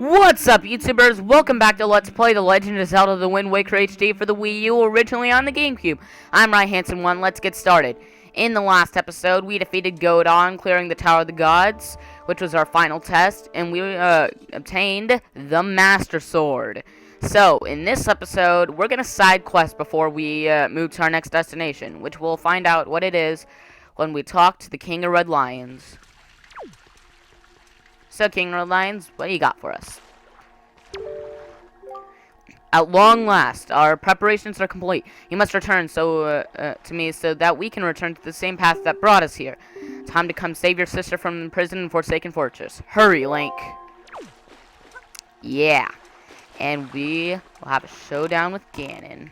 What's up, YouTubers? Welcome back to Let's Play The Legend of Zelda The Wind Waker HD for the Wii U, originally on the GameCube. I'm Ryan Hansen1, let's get started. In the last episode, we defeated Godon, clearing the Tower of the Gods, which was our final test, and we obtained the Master Sword. So, in this episode, we're going to side quest before we move to our next destination, which we'll find out what it is when we talk to the King of Red Lions. So, King of Red Lions, what do you got for us? At long last, our preparations are complete. You must return to me so that we can return to the same path that brought us here. Time to come save your sister from the prison in Forsaken Fortress. Hurry, Link. Yeah. And we will have a showdown with Ganon.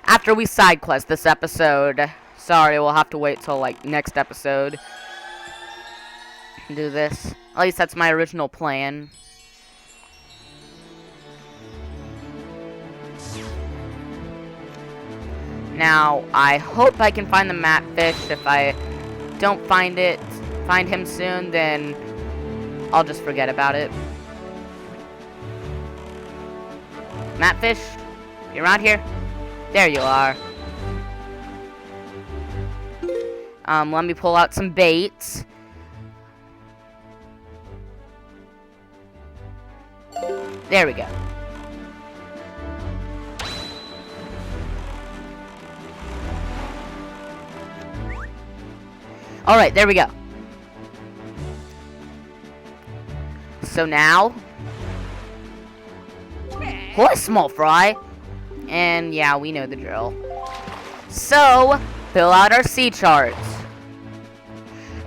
After we side quest this episode. Sorry, we'll have to wait till, like, next episode. Do this. At least that's my original plan. Now, I hope I can find the map fish. If I don't find him soon, then I'll just forget about it. Matfish, you around here? There you are. Let me pull out some baits. There we go. Alright, there we go. So now... What, small fry? And yeah, we know the drill. So, fill out our sea charts.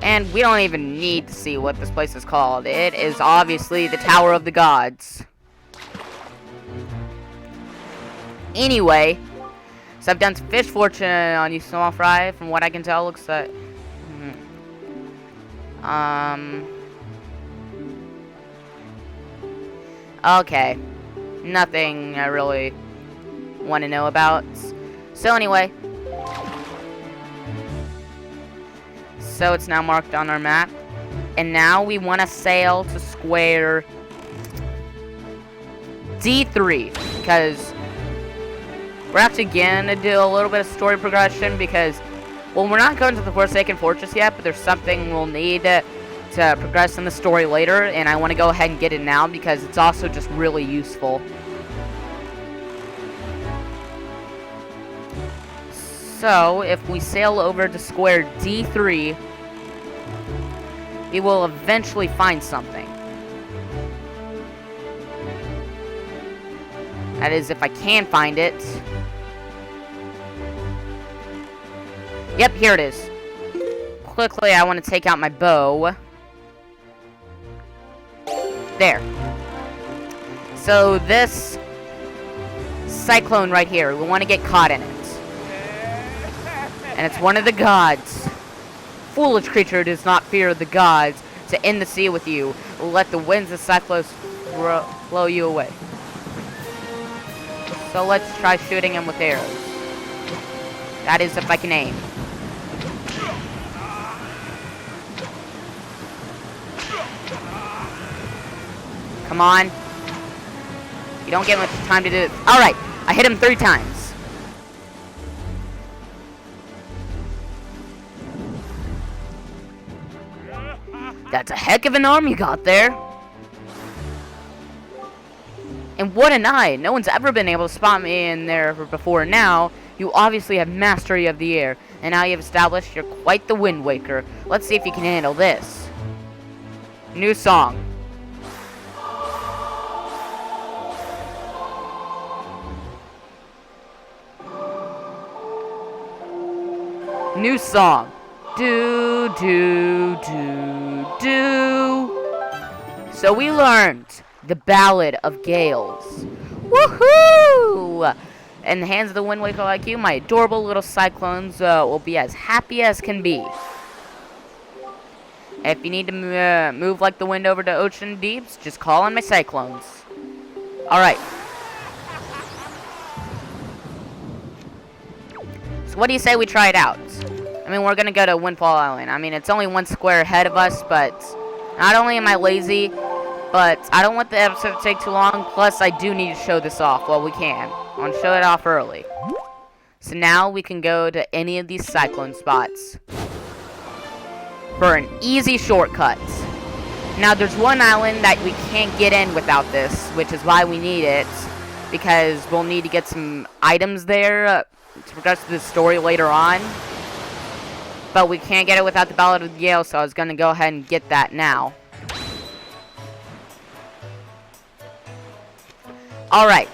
And we don't even need to see what this place is called. It is obviously the Tower of the Gods. Anyway, so I've done some fish fortune on you, small fry. From what I can tell, looks like... Okay. Nothing I really want to know about. So anyway. So it's now marked on our map. And now we want to sail to square D3. Because we're actually going to do a little bit of story progression. Because, well, we're not going to the Forsaken Fortress yet. But there's something we'll need to progress in the story later. And I want to go ahead and get it now. Because it's also just really useful. So, if we sail over to square D3, we will eventually find something. That is, if I can find it. Yep, here it is. Quickly, I want to take out my bow. There. So, this cyclone right here, we want to get caught in it. And it's one of the gods. Foolish creature does not fear the gods. To end the sea with you, let the winds of cyclones blow you away. So let's try shooting him with arrows. That is if I can aim. Come on. You don't get much time to do this. Alright, I hit him 3 times. That's a heck of an arm you got there. And what an eye. No one's ever been able to spot me in there before now. You obviously have mastery of the air. And now you've established you're quite the Wind Waker. Let's see if you can handle this. New song. New song. Do, do, do, do. So we learned the Ballad of Gales. Woohoo! In the hands of the Wind Waker like you, my adorable little cyclones will be as happy as can be. If you need to move like the wind over to ocean deeps, just call on my cyclones. Alright. So what do you say we try it out? I mean, we're going to go to Windfall Island. I mean, it's only 1 square ahead of us, but not only am I lazy, But I don't want the episode to take too long, plus I do need to show this off. Well, we can. I want to show it off early. So now we can go to any of these cyclone spots for an easy shortcut. Now, there's one island that we can't get in without this, which is why we need it, because we'll need to get some items there to progress to the story later on. But we can't get it without the Ballad of Yale, so I was going to go ahead and get that now. Alright.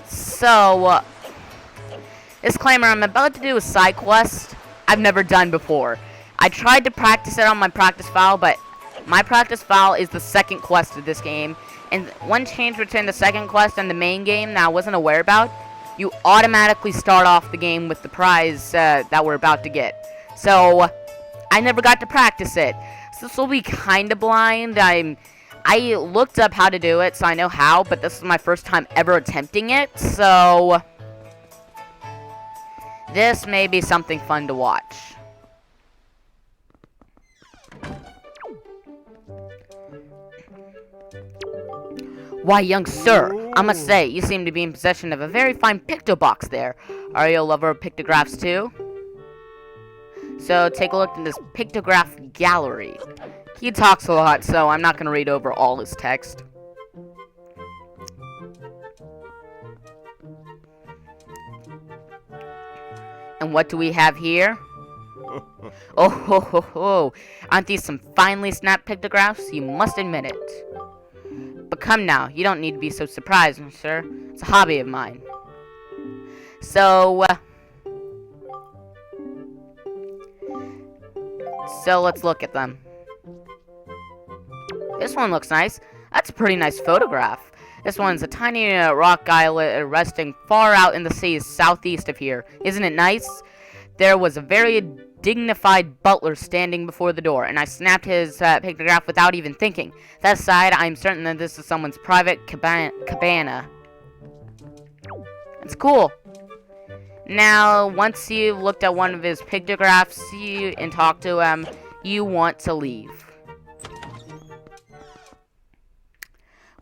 So, disclaimer, I'm about to do a side quest I've never done before. I tried to practice it on my practice file, but my practice file is the second quest of this game. And one change between the second quest and the main game that I wasn't aware about, you automatically start off the game with the prize that we're about to get. So, I never got to practice it. So this will be kind of blind. I looked up how to do it, so I know how, but this is my first time ever attempting it, so this may be something fun to watch. Why, young sir, I must say, you seem to be in possession of a very fine picto box there. Are you a lover of pictographs too? So, take a look in this pictograph gallery. He talks a lot, so I'm not going to read over all his text. And what do we have here? Oh, ho, ho, ho. Aren't these some finely snapped pictographs? You must admit it. But come now, you don't need to be so surprised, sir. It's a hobby of mine. So let's look at them. This one looks nice. That's a pretty nice photograph. This one's a tiny rock islet resting far out in the seas southeast of here. Isn't it nice? There was a very dignified butler standing before the door, and I snapped his pictograph without even thinking. That aside, I'm certain that this is someone's private cabana. It's cool. Now, once you've looked at one of his pictographs and talked to him, you want to leave.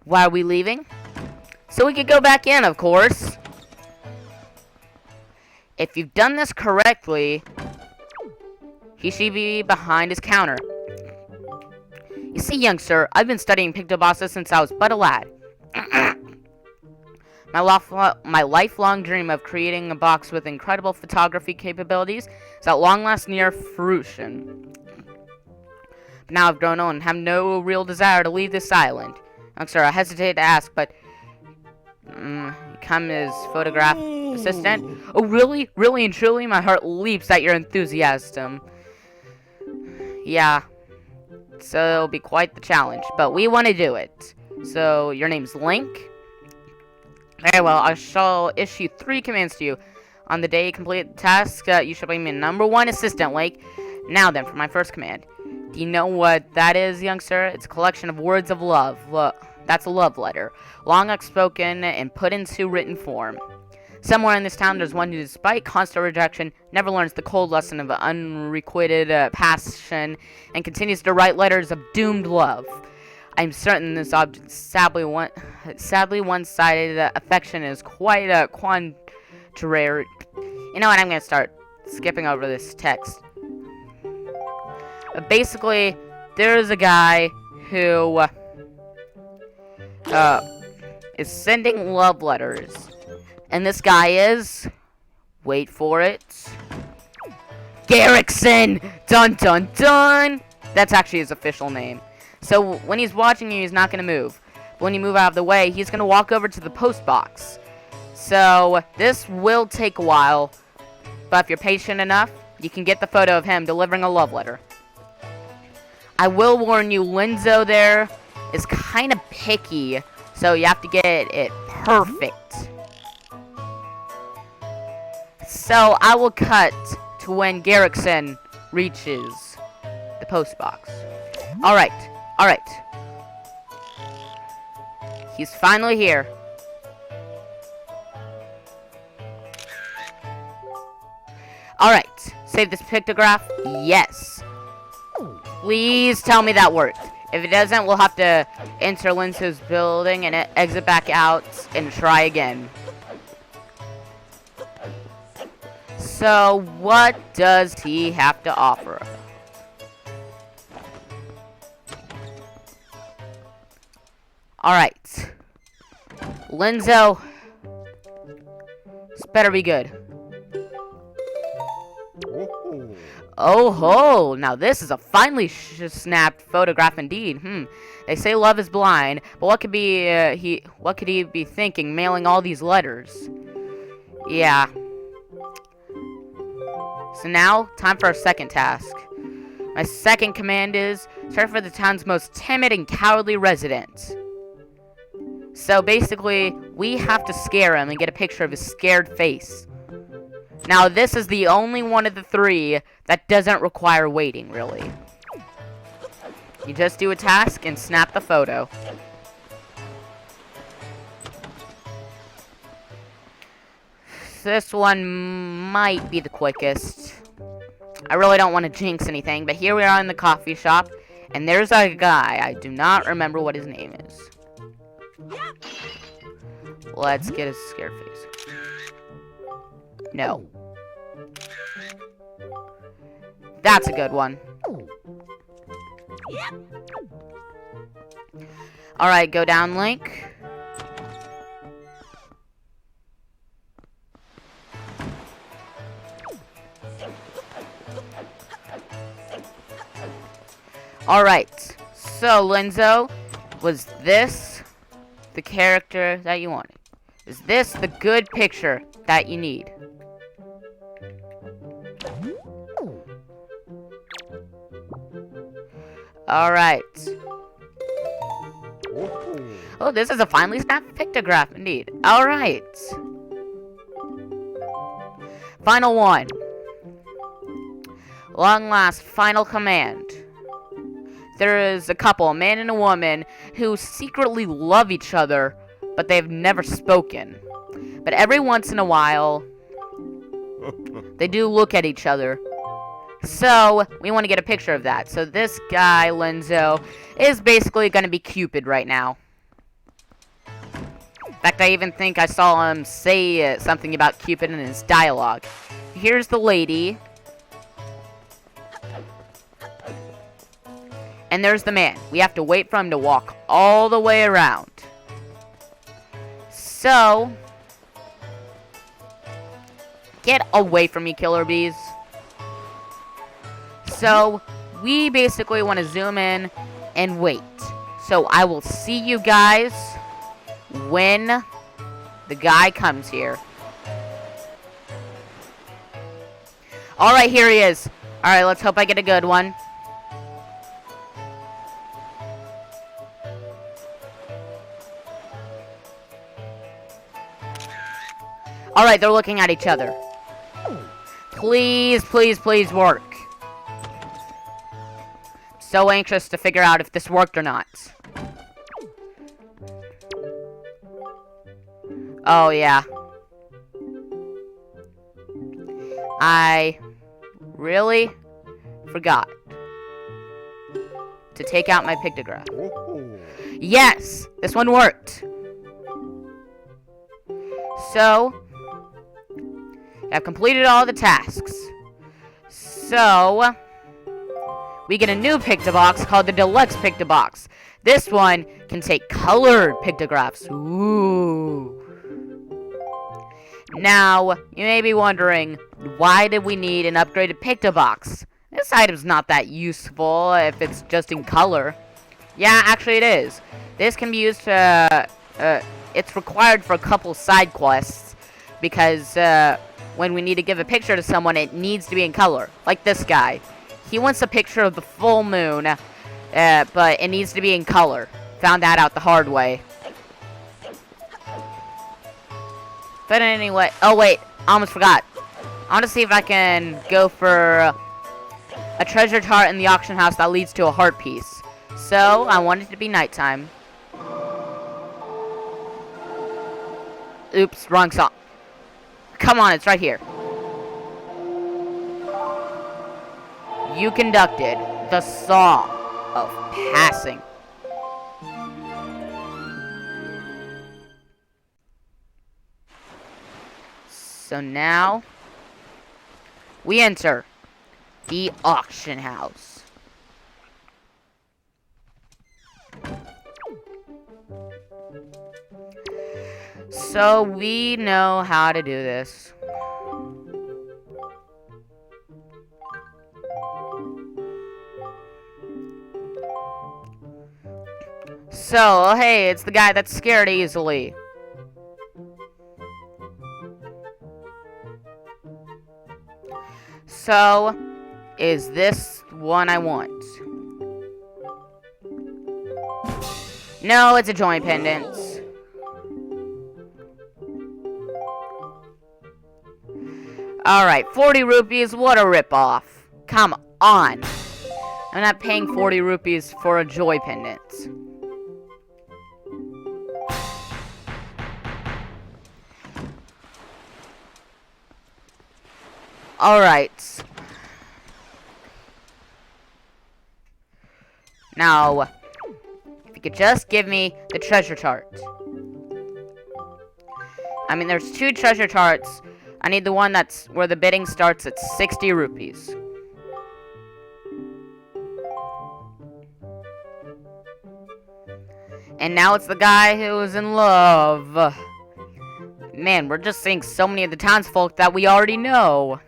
Why are we leaving? So we could go back in, of course. If you've done this correctly, he should be behind his counter. You see, young sir, I've been studying pictobosses since I was but a lad. My lifelong dream of creating a box with incredible photography capabilities is at long last near fruition. But now I've grown old and have no real desire to leave this island. Young sir, I hesitate to ask, but become his photograph assistant? Oh, really? Really and truly? My heart leaps at your enthusiasm. Yeah. So it'll be quite the challenge, but we want to do it. So, your name's Link? Very well, I shall issue 3 commands to you. On the day you complete the task, you shall be my #1 assistant, Link. Now then, for my first command. Do you know what that is, young sir? It's a collection of words of love. That's a love letter. Long unspoken and put into written form. Somewhere in this town, there's one who, despite constant rejection, never learns the cold lesson of unrequited passion and continues to write letters of doomed love. I'm certain this object, sadly one-sided affection is quite a contrary. You know what? I'm gonna start skipping over this text. Basically, there's a guy who is sending love letters, and this guy is, wait for it, Garrickson. Dun dun dun. That's actually his official name. So when he's watching you, he's not going to move. But when you move out of the way, he's going to walk over to the post box. So this will take a while, but if you're patient enough, you can get the photo of him delivering a love letter. I will warn you, Linzo there is kind of picky, so you have to get it perfect. So I will cut to when Garrickson reaches the post box. Alright. He's finally here. Alright. Save this pictograph? Yes. Please tell me that worked. If it doesn't, we'll have to enter Linzo's building and exit back out and try again. So, what does he have to offer? Alright. Linzo. This better be good. Oh ho! Now this is a finely snapped photograph indeed. They say love is blind, but what could he be thinking, mailing all these letters? Yeah. So now, time for our second task. My second command is search for the town's most timid and cowardly resident. So basically, we have to scare him and get a picture of his scared face. Now, this is the only one of the three that doesn't require waiting, really. You just do a task and snap the photo. This one might be the quickest. I really don't want to jinx anything, but here we are in the coffee shop, and there's a guy. I do not remember what his name is. Let's get his scared face. No. That's a good one. Alright, go down, Link. Alright, so Linzo, was this the character that you wanted? Is this the good picture that you need? Alright. Oh, this is a finely snapped pictograph indeed. Alright. Final one. Long last, final command. There is a couple, a man and a woman, who secretly love each other, but they've never spoken. But every once in a while, they do look at each other. So, we want to get a picture of that. So this guy, Linzo, is basically going to be Cupid right now. In fact, I even think I saw him say something about Cupid in his dialogue. Here's the lady. And there's the man. We have to wait for him to walk all the way around. So, get away from me, killer bees. So, we basically want to zoom in and wait. So, I will see you guys when the guy comes here. Alright, here he is. Alright, let's hope I get a good one. Alright, they're looking at each other. Please, please, please work. So anxious to figure out if this worked or not. Oh, yeah. I really forgot to take out my pictograph. Yes! This one worked. So, I've completed all the tasks. So, we get a new Pictobox called the Deluxe Pictograph Box. This one can take colored pictographs. Ooh. Now, you may be wondering, why did we need an upgraded Pictobox? This item's not that useful if it's just in color. Yeah, actually it is. This can be used to, it's required for a couple side quests, because, when we need to give a picture to someone, it needs to be in color. Like this guy. He wants a picture of the full moon, but it needs to be in color. Found that out the hard way. But anyway, oh wait, I almost forgot. I want to see if I can go for a treasure chart in the auction house that leads to a heart piece. So, I want it to be nighttime. Oops, wrong song. Come on, it's right here. You conducted the Song of Passing. So now, we enter the auction house. So we know how to do this. So, hey, it's the guy that's scared easily. So, is this one I want? No, it's a joint pendant. Alright, 40 rupees, what a ripoff. Come on. I'm not paying 40 rupees for a joy pendant. Alright. Now, if you could just give me the treasure chart. I mean, there's two treasure charts. I need the one that's where the bidding starts at 60 rupees. And now it's the guy who's in love. Man, we're just seeing so many of the townsfolk that we already know.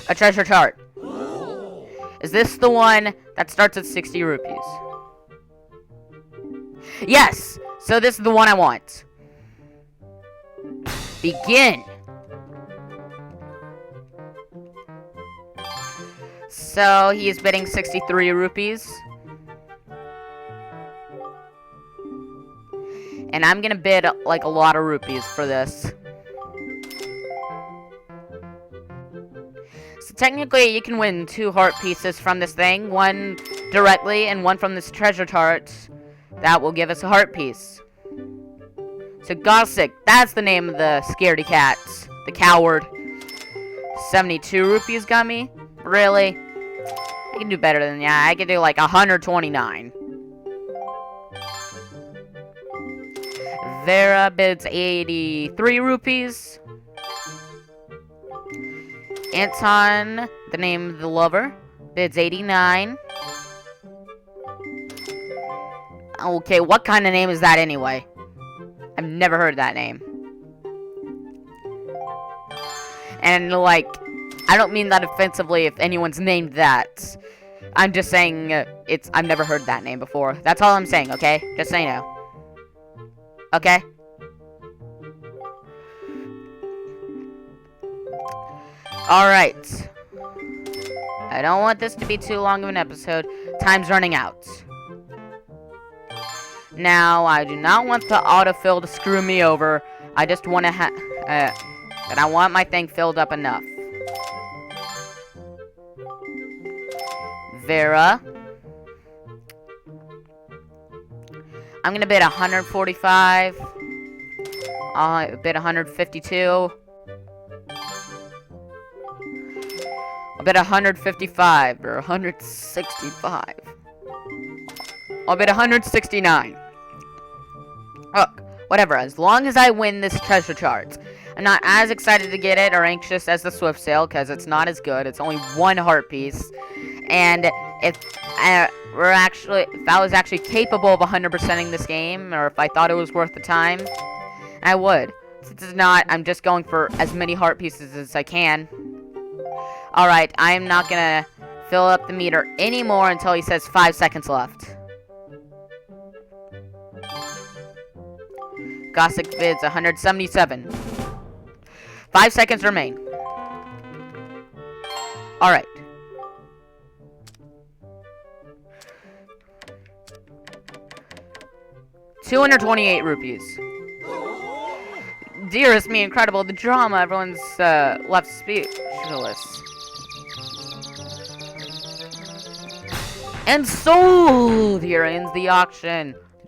A treasure chart. Is this the one that starts at 60 rupees? Yes! So this is the one I want. Begin! So he is bidding 63 rupees. And I'm gonna bid like a lot of rupees for this. So technically you can win 2 heart pieces from this thing. One directly and one from this treasure chart. That will give us a heart piece. So Gossick, that's the name of the scaredy cat. The coward. 72 rupees got me? Really? I can do better than that. I can do like 129. Vera bids 83 rupees. Anton, the name of the lover, bids 89. Okay, what kind of name is that anyway? I've never heard that name. And, like, I don't mean that offensively if anyone's named that. I'm just saying, I've never heard that name before. That's all I'm saying, okay? Just so you know. Okay? Alright. I don't want this to be too long of an episode. Time's running out. Now, I do not want the autofill to screw me over. I just want to but I want my thing filled up enough. Vera. I'm gonna bid 145. I'll bid 152. I'll bid 155 or 165. I'll bid 169. Look, whatever, as long as I win this treasure chart. I'm not as excited to get it or anxious as the Swift Sale, because it's not as good. It's only 1 heart piece. And if I was actually capable of 100%ing this game, or if I thought it was worth the time, I would. Since it's not, I'm just going for as many heart pieces as I can. Alright, I am not gonna fill up the meter anymore until he says 5 seconds left. Gossick bids 177. 5 seconds remain. Alright. $228 rupees. Dearest me, incredible. The drama, everyone's left speechless. And sold! Here ends the auction. The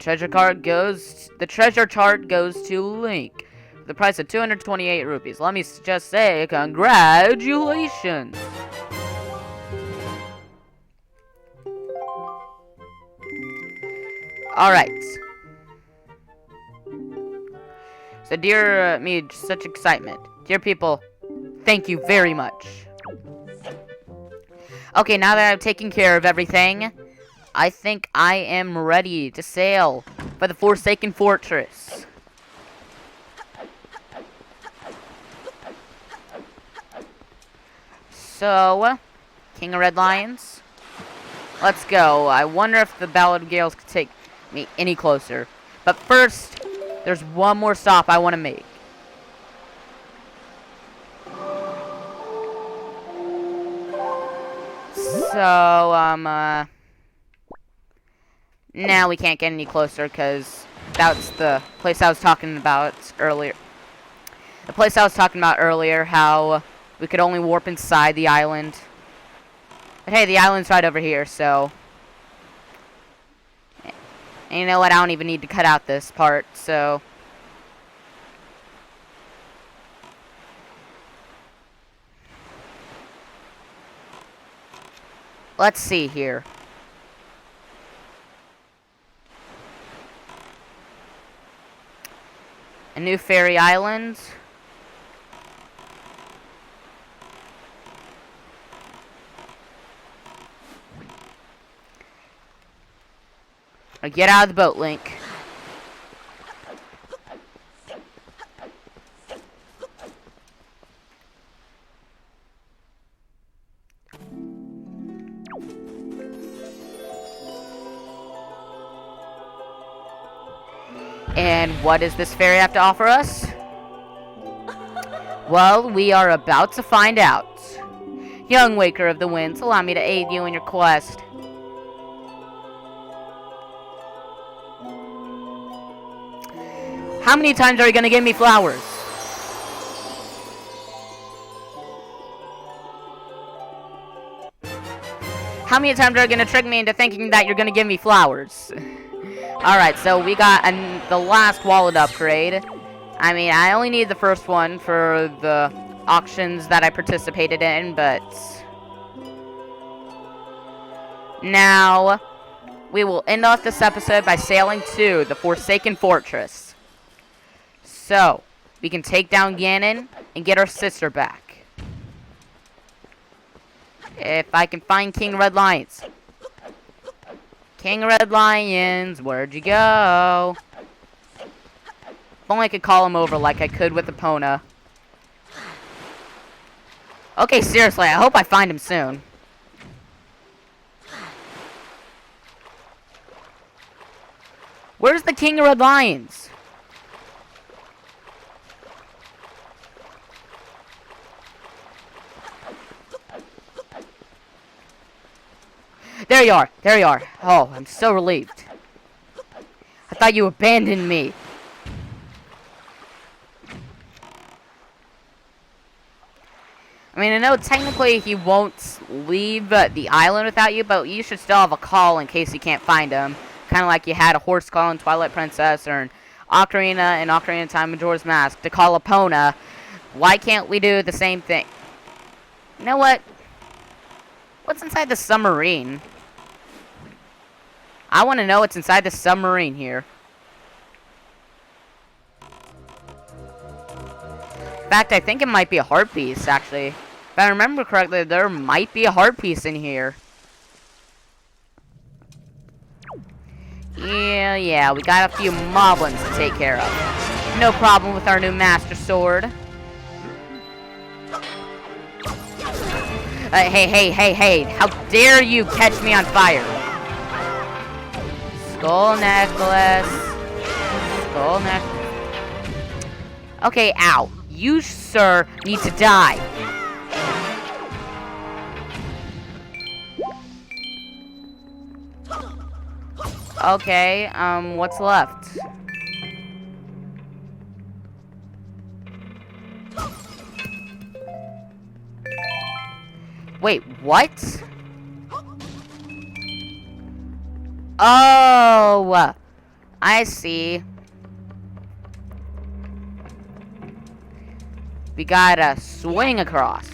treasure chart goes to Link. The price of 228 rupees. Let me just say, congratulations! Alright. So, dear me, such excitement. Dear people, thank you very much. Okay, now that I've taken care of everything, I think I am ready to sail for the Forsaken Fortress. So, King of Red Lions, let's go. I wonder if the Ballad of Gales could take me any closer. But first, there's one more stop I want to make. So, now we can't get any closer because that's the place I was talking about earlier. The place I was talking about earlier, how we could only warp inside the island. But hey, the island's right over here, so... And you know what, I don't even need to cut out this part, so... Let's see here. A new fairy island. Get out of the boat, Link. And what does this fairy have to offer us? Well, we are about to find out. Young Waker of the Winds, allow me to aid you in your quest. How many times are you going to give me flowers? How many times are you going to trick me into thinking that you're going to give me flowers? Alright, so we got the last wallet upgrade. I mean, I only need the first one for the auctions that I participated in, but... Now, we will end off this episode by sailing to the Forsaken Fortress. So, we can take down Ganon and get our sister back. If I can find King Red Lions. King Red Lions, where'd you go? If only I could call him over like I could with Epona. Okay, seriously, I hope I find him soon. Where's the King of Red Lions? There you are. There you are. Oh, I'm so relieved. I thought you abandoned me. I mean, I know technically he won't leave the island without you, but you should still have a call in case you can't find him. Kind of like you had a horse call in Twilight Princess or an Ocarina in Ocarina of Time Majora's Mask to call Epona. Why can't we do the same thing? You know what? What's inside the submarine? I want to know what's inside the submarine here. In fact, I think it might be a heart piece, actually. If I remember correctly, there might be a heart piece in here. Yeah, we got a few moblins to take care of. No problem with our new Master Sword. Hey, how dare you catch me on fire? Skull necklace. Skull necklace. Okay, ow. You, sir, need to die. Okay, what's left? Wait, what? Oh, I see. we gotta swing across.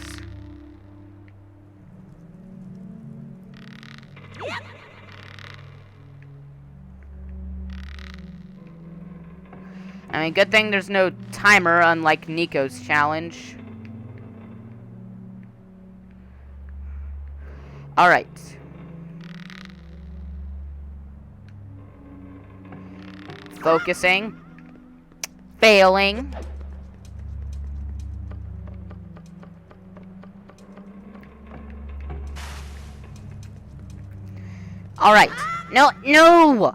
I mean, good thing there's no timer, unlike Nico's challenge. Alright. Focusing. Failing. Alright. No, no!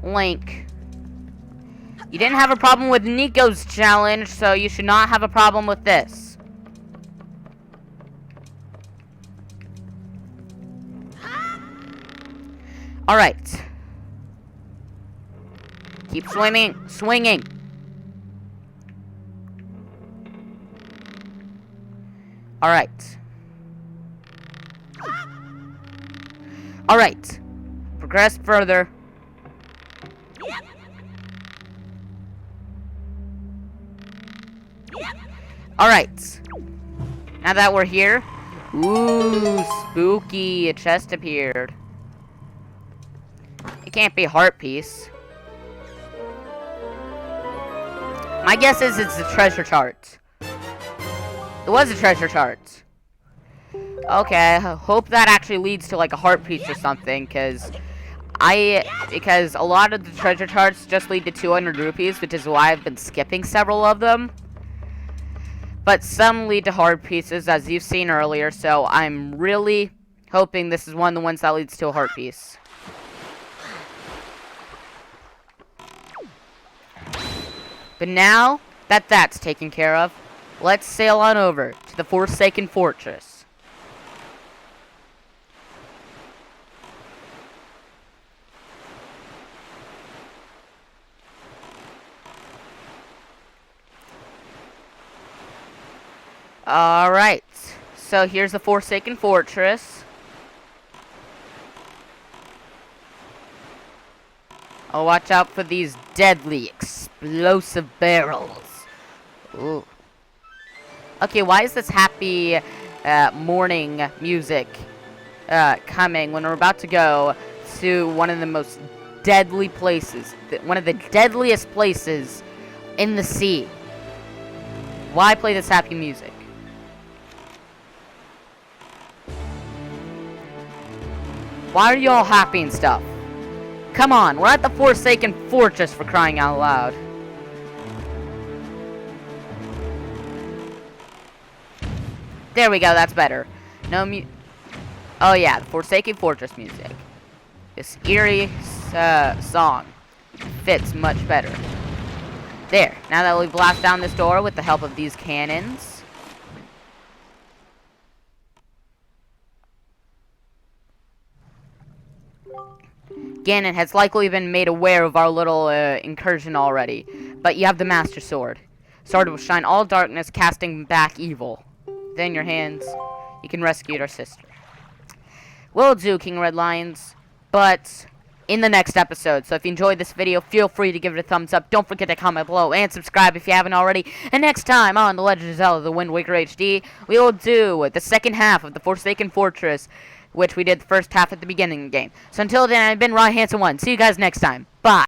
Link. You didn't have a problem with Nico's challenge, so you should not have a problem with this. Alright. Keep swinging. Alright. Alright. Progress further. Alright. Now that we're here. Ooh, spooky. A chest appeared. It can't be a heart piece. My guess is it's a treasure chart. It was a treasure chart. Okay, I hope that actually leads to like a heart piece or something, because a lot of the treasure charts just lead to 200 rupees, which is why I've been skipping several of them. But some lead to hard pieces, as you've seen earlier, so I'm really hoping this is one of the ones that leads to a heart piece. But now that that's taken care of, let's sail on over to the Forsaken Fortress. Alright, so here's the Forsaken Fortress. Oh, watch out for these deadly, explosive barrels. Ooh. Okay, why is this happy morning music coming when we're about to go to one of the most deadly places, one of the deadliest places in the sea? Why play this happy music? Why are you all happy and stuff? Come on, we're at the Forsaken Fortress, for crying out loud. There we go, that's better. Oh yeah, the Forsaken Fortress music. This eerie song fits much better. There, now that we blast down this door with the help of these cannons. Ganon has likely been made aware of our little incursion already, but you have the Master Sword. Sword will shine all darkness, casting back evil. Then in your hands, you can rescue our sister. Will do, King Red Lions, but in the next episode. So if you enjoyed this video, feel free to give it a thumbs up. Don't forget to comment below and subscribe if you haven't already. And next time on The Legend of Zelda: The Wind Waker HD, we will do the second half of the Forsaken Fortress, which we did the first half at the beginning of the game. So until then, I've been Ryan Hansen 1. See you guys next time. Bye.